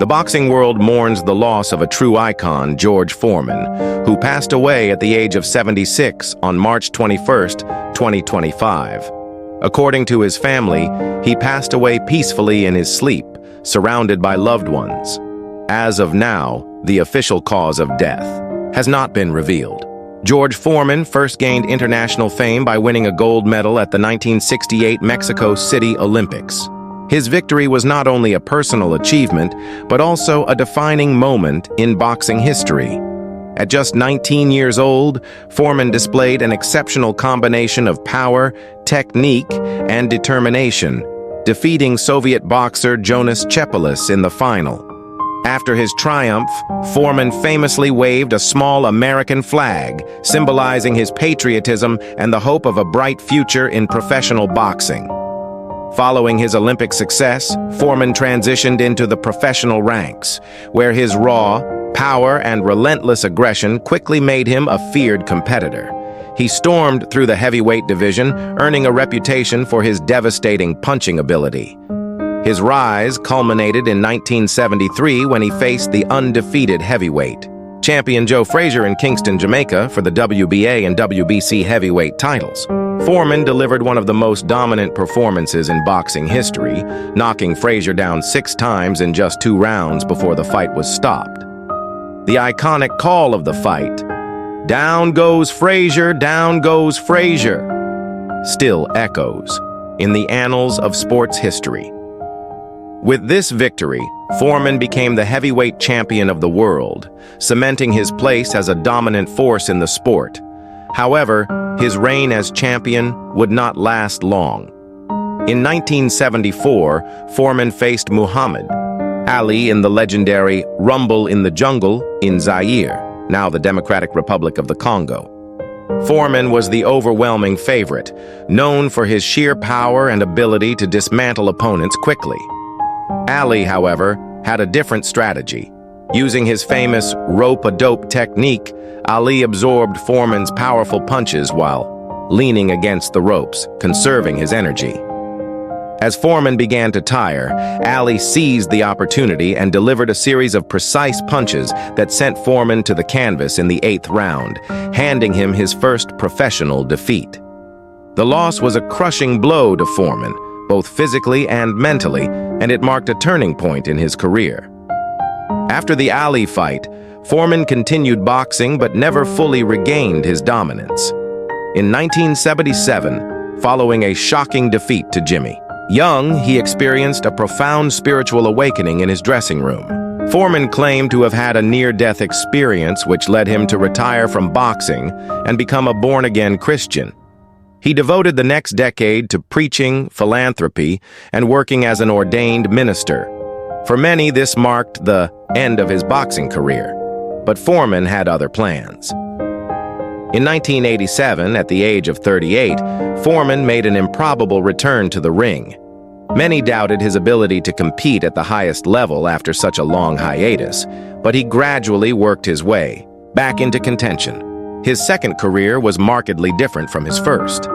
The boxing world mourns the loss of a true icon, George Foreman, who passed away at the age of 76 on March 21, 2025. According to his family, he passed away peacefully in his sleep, surrounded by loved ones. As of now, the official cause of death has not been revealed. George Foreman first gained international fame by winning a gold medal at the 1968 Mexico City Olympics. His victory was not only a personal achievement, but also a defining moment in boxing history. At just 19 years old, Foreman displayed an exceptional combination of power, technique, and determination, defeating Soviet boxer Jonas Chepelis in the final. After his triumph, Foreman famously waved a small American flag, symbolizing his patriotism and the hope of a bright future in professional boxing. Following his Olympic success, Foreman transitioned into the professional ranks, where his raw, power, and relentless aggression quickly made him a feared competitor. He stormed through the heavyweight division, earning a reputation for his devastating punching ability. His rise culminated in 1973 when he faced the undefeated heavyweight champion Joe Frazier in Kingston, Jamaica for the WBA and WBC heavyweight titles. Foreman delivered one of the most dominant performances in boxing history, knocking Frazier down 6 times in just 2 rounds before the fight was stopped. The iconic call of the fight, "Down goes Frazier, down goes Frazier," still echoes in the annals of sports history. With this victory, Foreman became the heavyweight champion of the world, cementing his place as a dominant force in the sport. However, his reign as champion would not last long. In 1974, Foreman faced Muhammad Ali in the legendary Rumble in the Jungle in Zaire, now the Democratic Republic of the Congo. Foreman was the overwhelming favorite, known for his sheer power and ability to dismantle opponents quickly. Ali, however, had a different strategy. Using his famous rope-a-dope technique, Ali absorbed Foreman's powerful punches while leaning against the ropes, conserving his energy. As Foreman began to tire, Ali seized the opportunity and delivered a series of precise punches that sent Foreman to the canvas in the 8th round, handing him his first professional defeat. The loss was a crushing blow to Foreman, both physically and mentally, and it marked a turning point in his career. After the Ali fight, Foreman continued boxing but never fully regained his dominance. In 1977, following a shocking defeat to Jimmy Young, he experienced a profound spiritual awakening in his dressing room. Foreman claimed to have had a near-death experience which led him to retire from boxing and become a born-again Christian. He devoted the next decade to preaching, philanthropy, and working as an ordained minister. For many, this marked the end of his boxing career, but Foreman had other plans. In 1987, at the age of 38, Foreman made an improbable return to the ring. Many doubted his ability to compete at the highest level after such a long hiatus, but he gradually worked his way back into contention. His second career was markedly different from his first.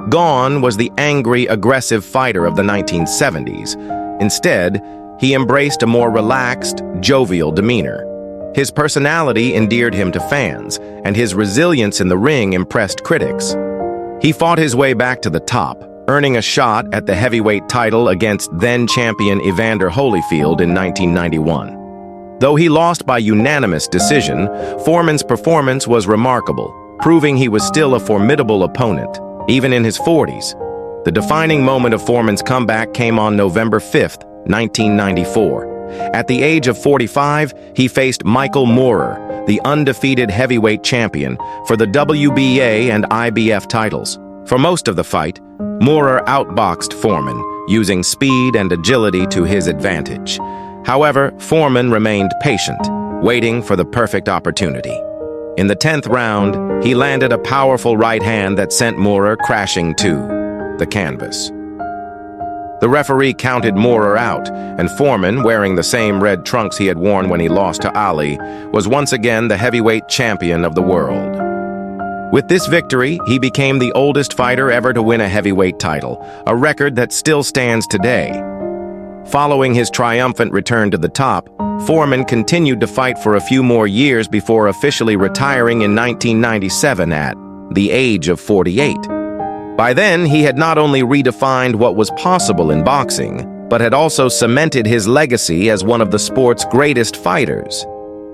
Gone was the angry, aggressive fighter of the 1970s. Instead, he embraced a more relaxed, jovial demeanor. His personality endeared him to fans, and his resilience in the ring impressed critics. He fought his way back to the top, earning a shot at the heavyweight title against then-champion Evander Holyfield in 1991. Though he lost by unanimous decision, Foreman's performance was remarkable, proving he was still a formidable opponent, even in his 40s. The defining moment of Foreman's comeback came on November 5, 1994. At the age of 45, he faced Michael Moorer, the undefeated heavyweight champion, for the WBA and IBF titles. For most of the fight, Moorer outboxed Foreman, using speed and agility to his advantage. However, Foreman remained patient, waiting for the perfect opportunity. In the 10th round, he landed a powerful right hand that sent Moorer crashing to the canvas. The referee counted Moorer out, and Foreman, wearing the same red trunks he had worn when he lost to Ali, was once again the heavyweight champion of the world. With this victory, he became the oldest fighter ever to win a heavyweight title, a record that still stands today. Following his triumphant return to the top, Foreman continued to fight for a few more years before officially retiring in 1997 at the age of 48. By then, he had not only redefined what was possible in boxing, but had also cemented his legacy as one of the sport's greatest fighters.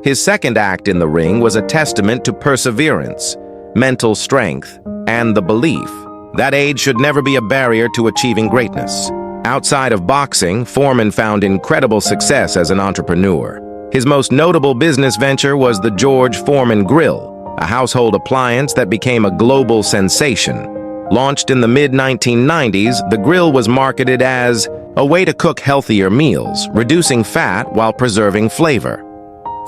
His second act in the ring was a testament to perseverance, mental strength, and the belief that age should never be a barrier to achieving greatness. Outside of boxing, Foreman found incredible success as an entrepreneur. His most notable business venture was the George Foreman Grill, a household appliance that became a global sensation. Launched in the mid-1990s, the grill was marketed as a way to cook healthier meals, reducing fat while preserving flavor.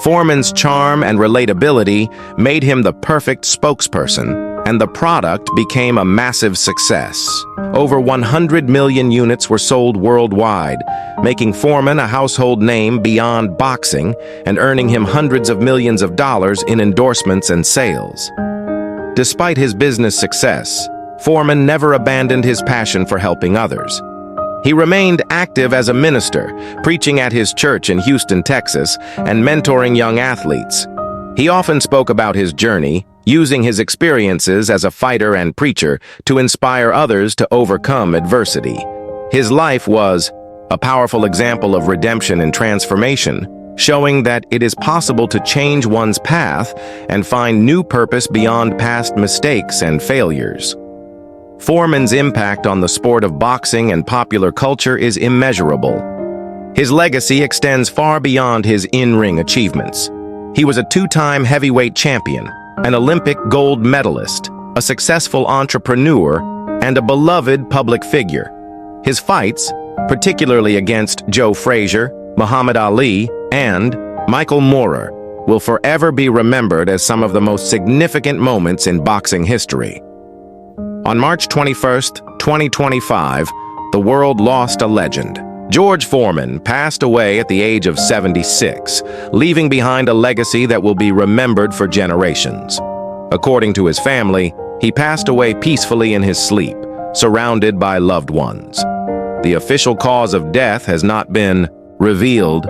Foreman's charm and relatability made him the perfect spokesperson, and the product became a massive success. Over 100 million units were sold worldwide, making Foreman a household name beyond boxing and earning him hundreds of millions of dollars in endorsements and sales. Despite his business success, Foreman never abandoned his passion for helping others. He remained active as a minister, preaching at his church in Houston, Texas, and mentoring young athletes. He often spoke about his journey, using his experiences as a fighter and preacher to inspire others to overcome adversity. His life was a powerful example of redemption and transformation, showing that it is possible to change one's path and find new purpose beyond past mistakes and failures. Foreman's impact on the sport of boxing and popular culture is immeasurable. His legacy extends far beyond his in-ring achievements. He was a two-time heavyweight champion, an Olympic gold medalist, a successful entrepreneur, and a beloved public figure. His fights, particularly against Joe Frazier, Muhammad Ali, and Michael Moorer, will forever be remembered as some of the most significant moments in boxing history. On March 21, 2025, the world lost a legend. George Foreman passed away at the age of 76, leaving behind a legacy that will be remembered for generations. According to his family, he passed away peacefully in his sleep, surrounded by loved ones. The official cause of death has not been revealed,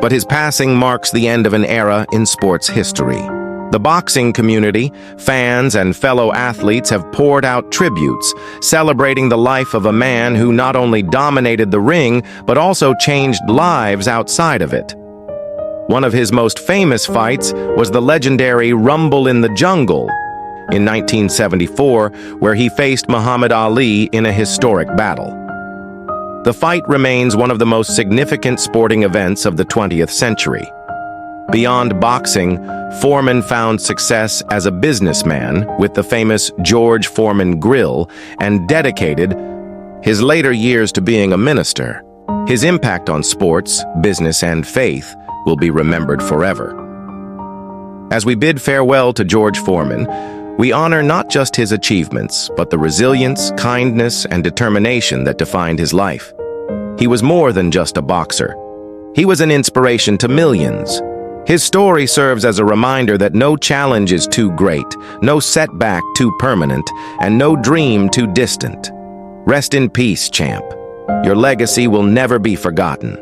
but his passing marks the end of an era in sports history. The boxing community, fans, and fellow athletes have poured out tributes, celebrating the life of a man who not only dominated the ring, but also changed lives outside of it. One of his most famous fights was the legendary Rumble in the Jungle in 1974, where he faced Muhammad Ali in a historic battle. The fight remains one of the most significant sporting events of the 20th century. Beyond boxing, Foreman found success as a businessman with the famous George Foreman Grill and dedicated his later years to being a minister. His impact on sports, business, and faith will be remembered forever. As we bid farewell to George Foreman, we honor not just his achievements, but the resilience, kindness, and determination that defined his life. He was more than just a boxer. He was an inspiration to millions. His story serves as a reminder that no challenge is too great, no setback too permanent, and no dream too distant. Rest in peace, champ. Your legacy will never be forgotten.